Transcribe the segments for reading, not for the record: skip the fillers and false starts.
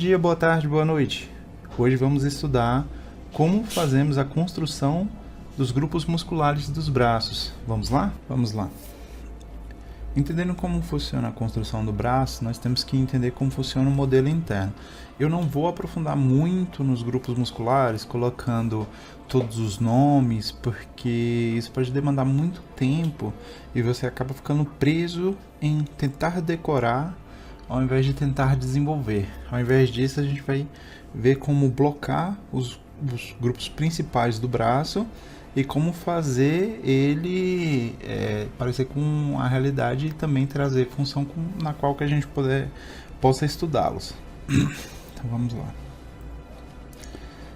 dia, boa tarde, boa noite. Hoje vamos estudar como fazemos a construção dos grupos musculares dos braços. Vamos lá? Vamos lá. Entendendo como funciona a construção do braço, nós temos que entender como funciona o modelo interno. Eu não vou aprofundar muito nos grupos musculares, colocando todos os nomes, porque isso pode demandar muito tempo e você acaba ficando preso em tentar decorar ao invés de tentar desenvolver. Ao invés disso, a gente vai ver como blocar os grupos principais do braço e como fazer ele parecer com a realidade e também trazer função na qual que a gente possa estudá-los. Então vamos lá.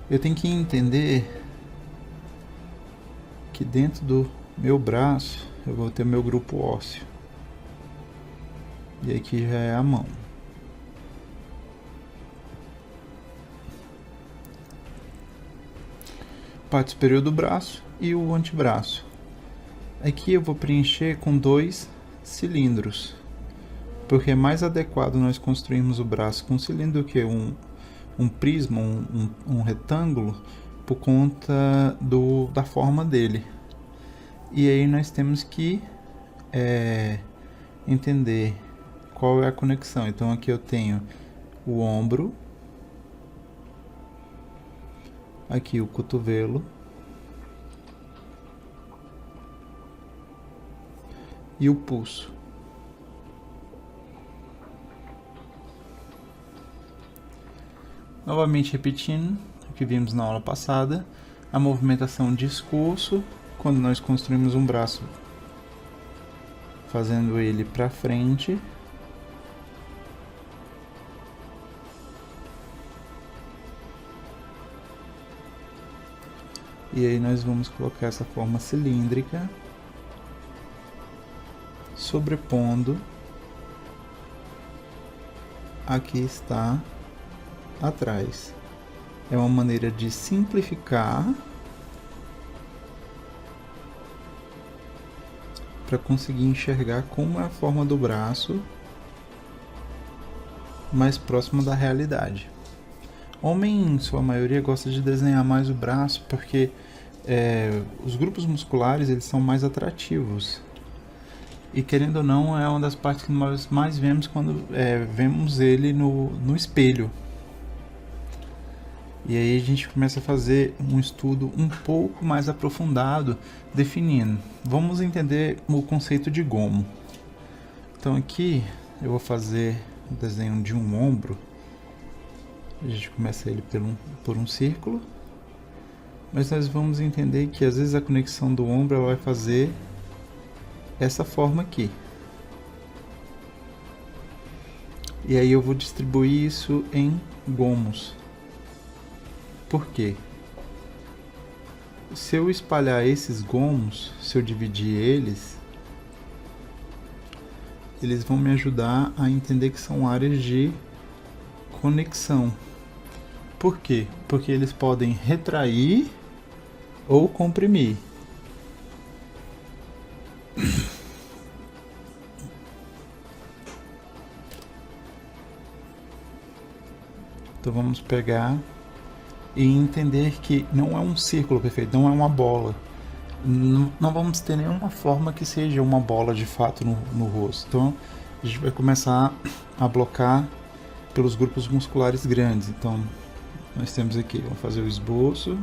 Eu tenho que entender que dentro do meu braço eu vou ter meu grupo ósseo. E aqui já é a mão. Parte superior do braço e o antebraço. Aqui eu vou preencher com 2 cilindros, porque é mais adequado nós construirmos o braço com um cilindro que um prisma, um retângulo, por conta da forma dele. E aí nós temos que entender qual é a conexão. Então aqui eu tenho o ombro, aqui o cotovelo e o pulso. Novamente repetindo o que vimos na aula passada, a movimentação de esforço, quando nós construímos um braço fazendo ele para frente, e aí nós vamos colocar essa forma cilíndrica sobrepondo a que está atrás. É uma maneira de simplificar para conseguir enxergar como é a forma do braço mais próximo da realidade. Homem, em sua maioria, gosta de desenhar mais o braço porque os grupos musculares eles são mais atrativos. E querendo ou não, é uma das partes que nós mais vemos quando vemos ele no espelho. E aí a gente começa a fazer um estudo um pouco mais aprofundado, definindo. Vamos entender o conceito de gomo. Então aqui eu vou fazer o desenho de um ombro. A gente começa ele por um círculo, mas nós vamos entender que às vezes a conexão do ombro ela vai fazer essa forma aqui. E aí eu vou distribuir isso em gomos. Por quê? Se eu espalhar esses gomos, se eu dividir eles vão me ajudar a entender que são áreas de conexão. Por quê? Porque eles podem retrair ou comprimir. Então vamos pegar e entender que não é um círculo perfeito, não é uma bola. Não vamos ter nenhuma forma que seja uma bola de fato no rosto. Então a gente vai começar a blocar pelos grupos musculares grandes. Então nós temos aqui, vamos fazer o esboço.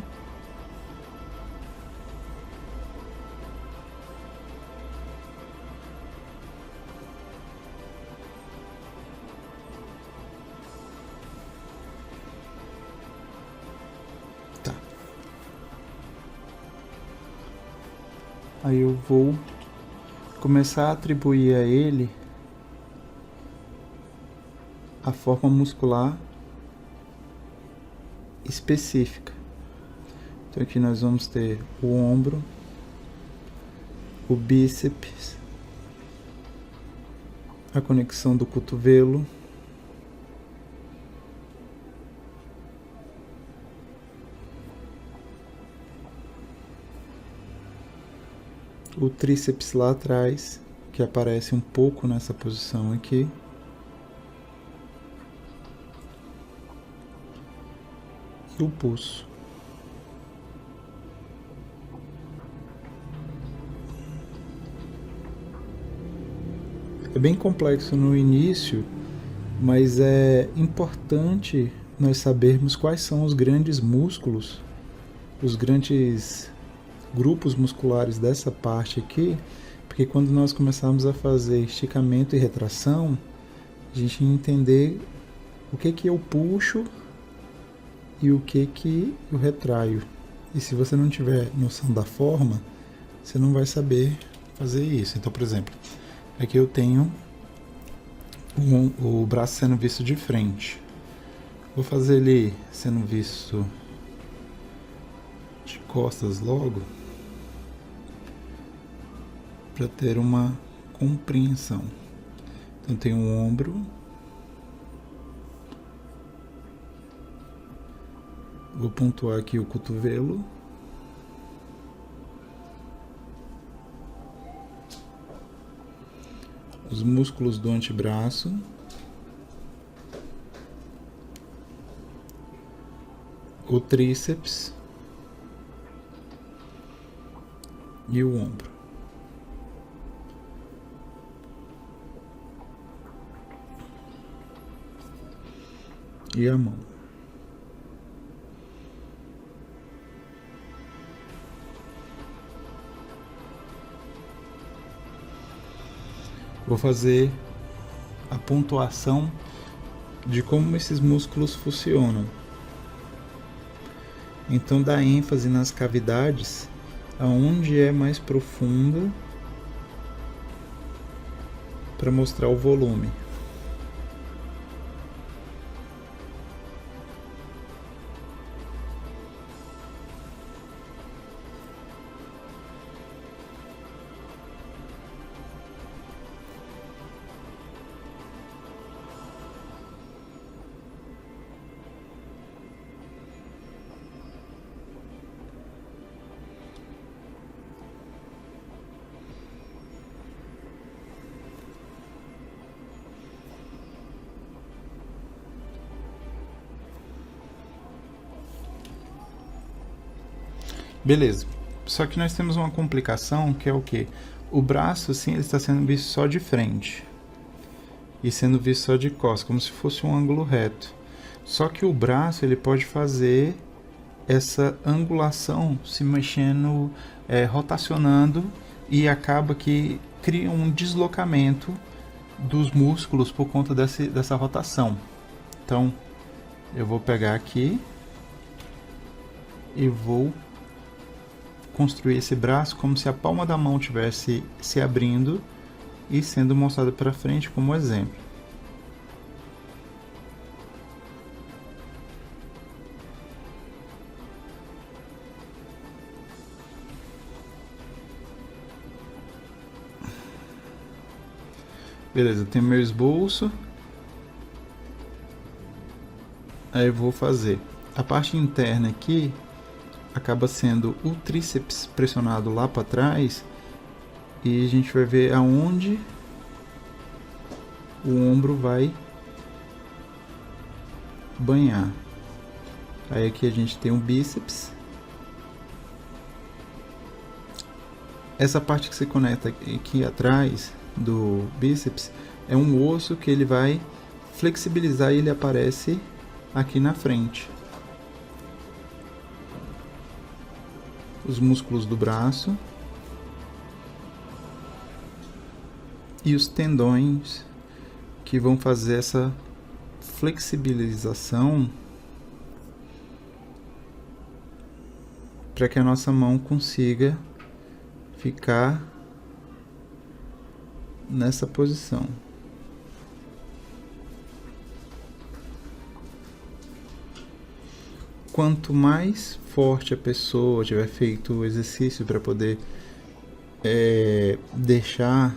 Tá. Aí eu vou começar a atribuir a ele a forma muscular específica. Então aqui nós vamos ter o ombro, o bíceps, a conexão do cotovelo, o tríceps lá atrás, que aparece um pouco nessa posição aqui. e o pulso. É bem complexo no início, mas é importante nós sabermos quais são os grandes músculos, os grandes grupos musculares dessa parte aqui, porque quando nós começarmos a fazer esticamento e retração, a gente entender o que eu puxo e o que eu retraio. E se você não tiver noção da forma, você não vai saber fazer isso. Então, por exemplo, aqui eu tenho o braço sendo visto de frente. Vou fazer ele sendo visto de costas logo, para ter uma compreensão. Então tem um ombro, vou pontuar aqui o cotovelo, os músculos do antebraço, o tríceps e o ombro. E a mão. Vou fazer a pontuação de como esses músculos funcionam. Então dá ênfase nas cavidades aonde é mais profunda para mostrar o volume. Beleza. Só que nós temos uma complicação que é o quê? O braço, assim, ele está sendo visto só de frente. E sendo visto só de costas, como se fosse um ângulo reto. Só que o braço, ele pode fazer essa angulação se mexendo, rotacionando, e acaba que cria um deslocamento dos músculos por conta dessa rotação. Então, eu vou pegar aqui e vou construir esse braço como se a palma da mão estivesse se abrindo e sendo mostrada para frente como exemplo. Beleza, tem meu esboço. Aí eu vou fazer a parte interna aqui. Acaba sendo o tríceps pressionado lá para trás, e a gente vai ver aonde o ombro vai banhar. Aí aqui a gente tem um bíceps. Essa parte que se conecta aqui atrás do bíceps é um osso que ele vai flexibilizar e ele aparece aqui na frente. Os músculos do braço e os tendões que vão fazer essa flexibilização para que a nossa mão consiga ficar nessa posição. Quanto mais forte a pessoa tiver feito o exercício para poder deixar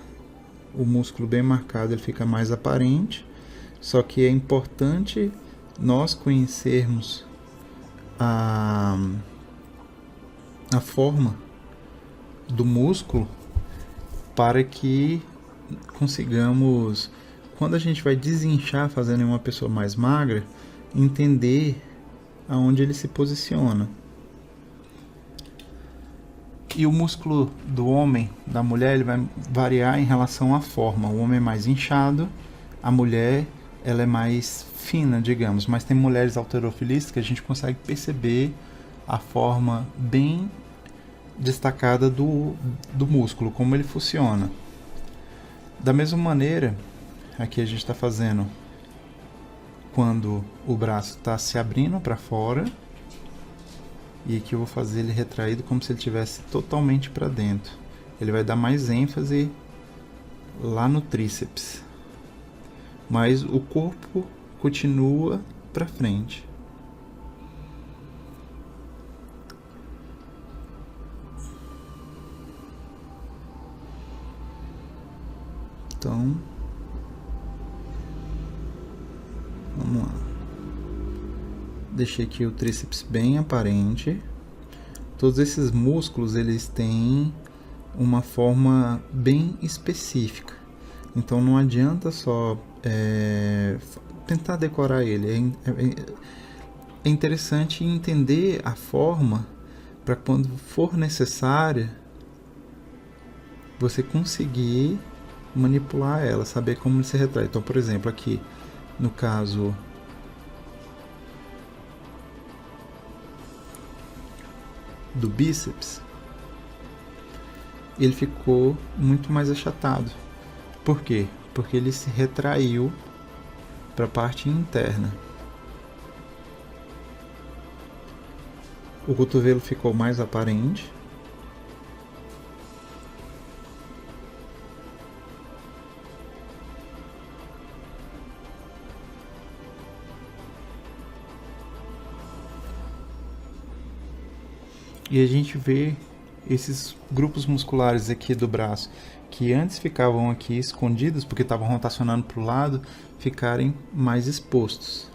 o músculo bem marcado, ele fica mais aparente. Só que é importante nós conhecermos a forma do músculo para que consigamos, quando a gente vai desinchar fazendo uma pessoa mais magra, entender aonde ele se posiciona. E o músculo do homem, da mulher, ele vai variar em relação à forma. O homem é mais inchado, a mulher ela é mais fina, digamos. Mas tem mulheres halterofilistas que a gente consegue perceber a forma bem destacada do músculo, como ele funciona. Da mesma maneira, aqui a gente está fazendo quando o braço está se abrindo para fora, e aqui eu vou fazer ele retraído como se ele estivesse totalmente para dentro. Ele vai dar mais ênfase lá no tríceps, mas o corpo continua para frente. Então, vamos lá. Deixei aqui o tríceps bem aparente. Todos esses músculos, eles têm uma forma bem específica. Então não adianta só tentar decorar ele. É interessante entender a forma para quando for necessária você conseguir manipular ela, saber como ele se retrai. Então, por exemplo, aqui no caso do bíceps, ele ficou muito mais achatado. Por quê? Porque ele se retraiu para a parte interna. O cotovelo ficou mais aparente. E a gente vê esses grupos musculares aqui do braço, que antes ficavam aqui escondidos, porque estavam rotacionando para o lado, ficarem mais expostos.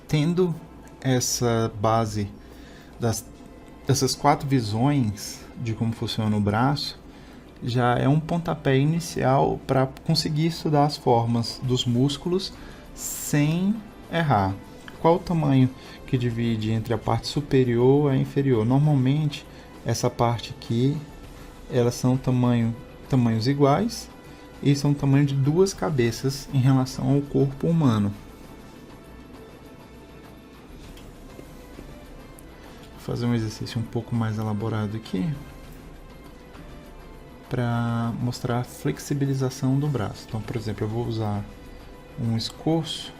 Tendo essa base dessas 4 visões de como funciona o braço, já é um pontapé inicial para conseguir estudar as formas dos músculos sem errar. Qual o tamanho que divide entre a parte superior e a inferior? Normalmente, essa parte aqui, elas são tamanhos iguais e são o tamanho de 2 cabeças em relação ao corpo humano. Vou fazer um exercício um pouco mais elaborado aqui para mostrar a flexibilização do braço. Então, por exemplo, eu vou usar um escorço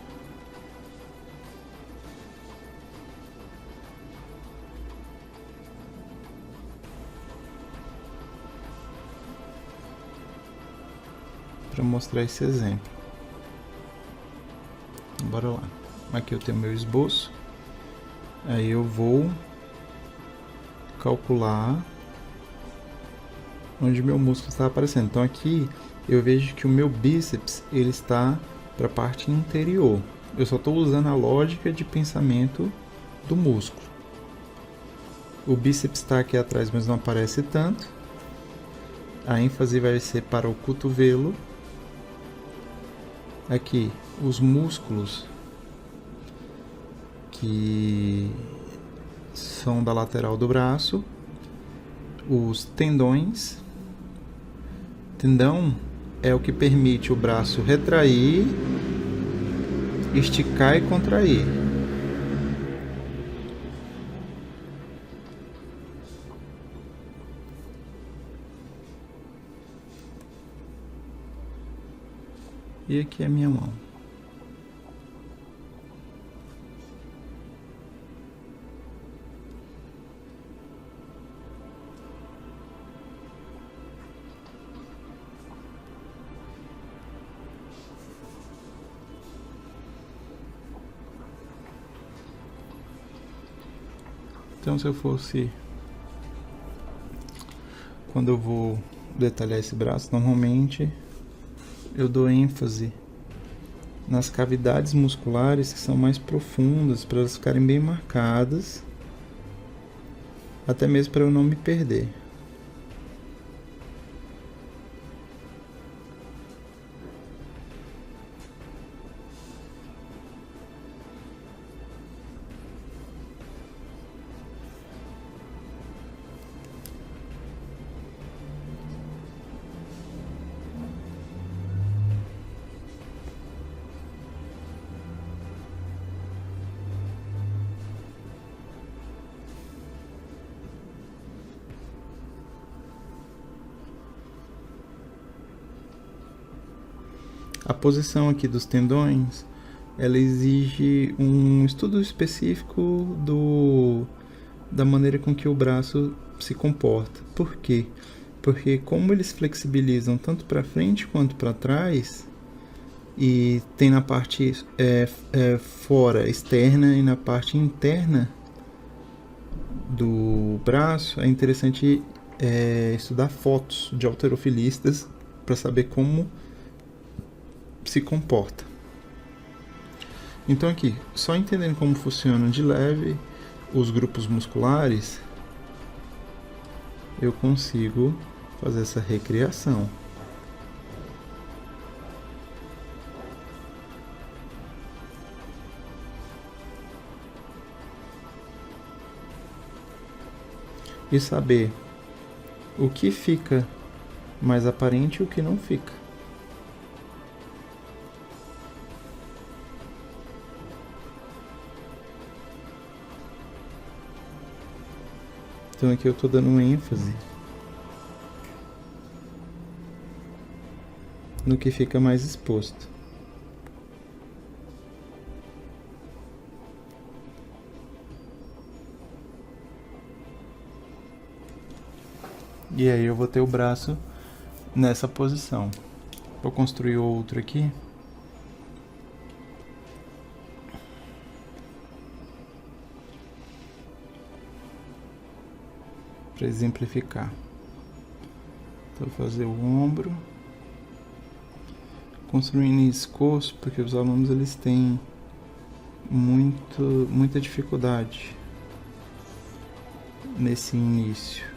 para mostrar esse exemplo. Bora lá. Aqui eu tenho meu esboço. Aí eu vou calcular onde meu músculo está aparecendo. Então aqui eu vejo que o meu bíceps ele está para a parte interior. Eu só estou usando a lógica de pensamento do músculo. O bíceps está aqui atrás, mas não aparece tanto. A ênfase vai ser para o cotovelo. Aqui os músculos que são da lateral do braço, os tendões. Tendão é o que permite o braço retrair, esticar e contrair. E aqui é a minha mão. Então, se eu fosse, quando eu vou detalhar esse braço, normalmente eu dou ênfase nas cavidades musculares que são mais profundas, para elas ficarem bem marcadas até mesmo para eu não me perder. A posição aqui dos tendões, ela exige um estudo específico da maneira com que o braço se comporta. Por quê? Porque como eles flexibilizam tanto para frente quanto para trás, e tem na parte fora, externa, e na parte interna do braço, é interessante estudar fotos de halterofilistas para saber como se comporta. Então aqui, só entendendo como funcionam de leve os grupos musculares, eu consigo fazer essa recriação. E saber o que fica mais aparente e o que não fica. Então aqui eu estou dando uma ênfase no que fica mais exposto. E aí eu vou ter o braço nessa posição. Vou construir outro aqui. Para exemplificar. Então vou fazer o ombro. Construindo em escoço, porque os alunos eles têm muita dificuldade nesse início.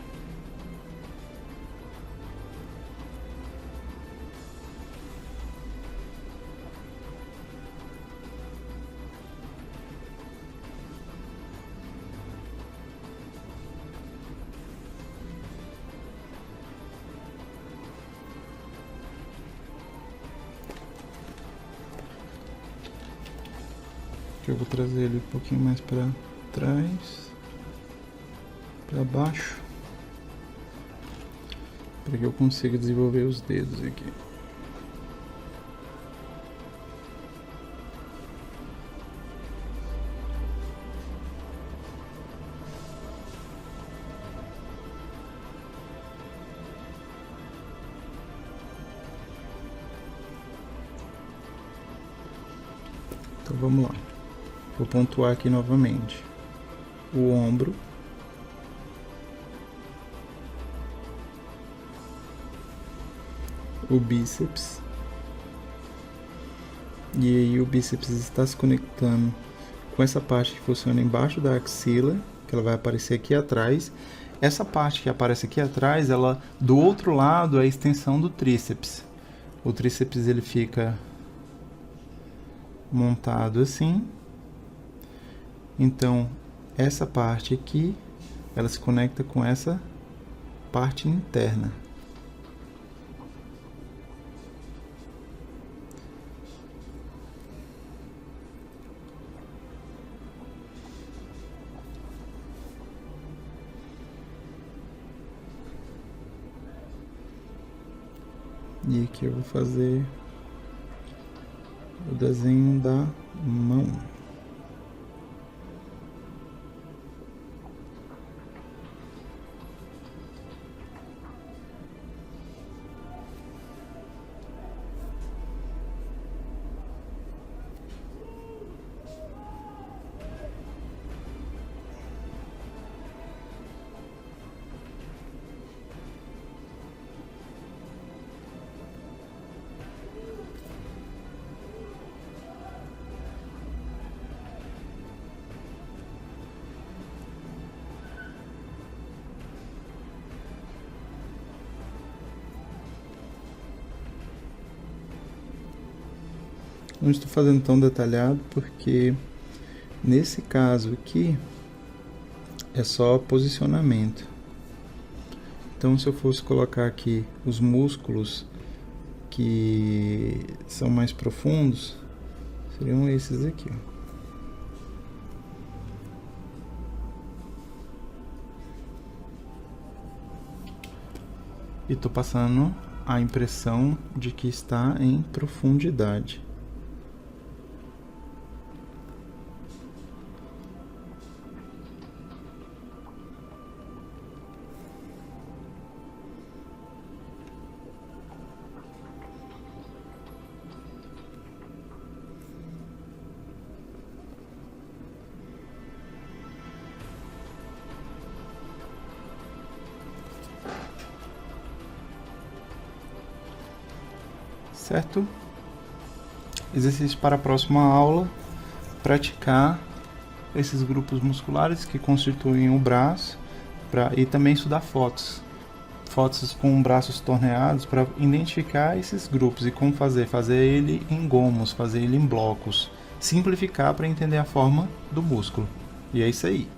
Eu vou trazer ele um pouquinho mais para trás, para baixo, para que eu consiga desenvolver os dedos aqui. Então vamos lá. Vou pontuar aqui novamente o ombro, o bíceps, e aí o bíceps está se conectando com essa parte que funciona embaixo da axila, que ela vai aparecer aqui atrás. Essa parte que aparece aqui atrás, ela do outro lado é a extensão do tríceps. O tríceps ele fica montado assim. Então, essa parte aqui, ela se conecta com essa parte interna. E aqui eu vou fazer o desenho da mão. Não estou fazendo tão detalhado porque nesse caso aqui é só posicionamento. Então, se eu fosse colocar aqui os músculos que são mais profundos, seriam esses aqui, ó. E estou passando a impressão de que está em profundidade. Certo? Exercício para a próxima aula: praticar esses grupos musculares que constituem o braço e também estudar fotos com braços torneados para identificar esses grupos e como fazer ele em gomos, fazer ele em blocos, simplificar para entender a forma do músculo. E é isso aí.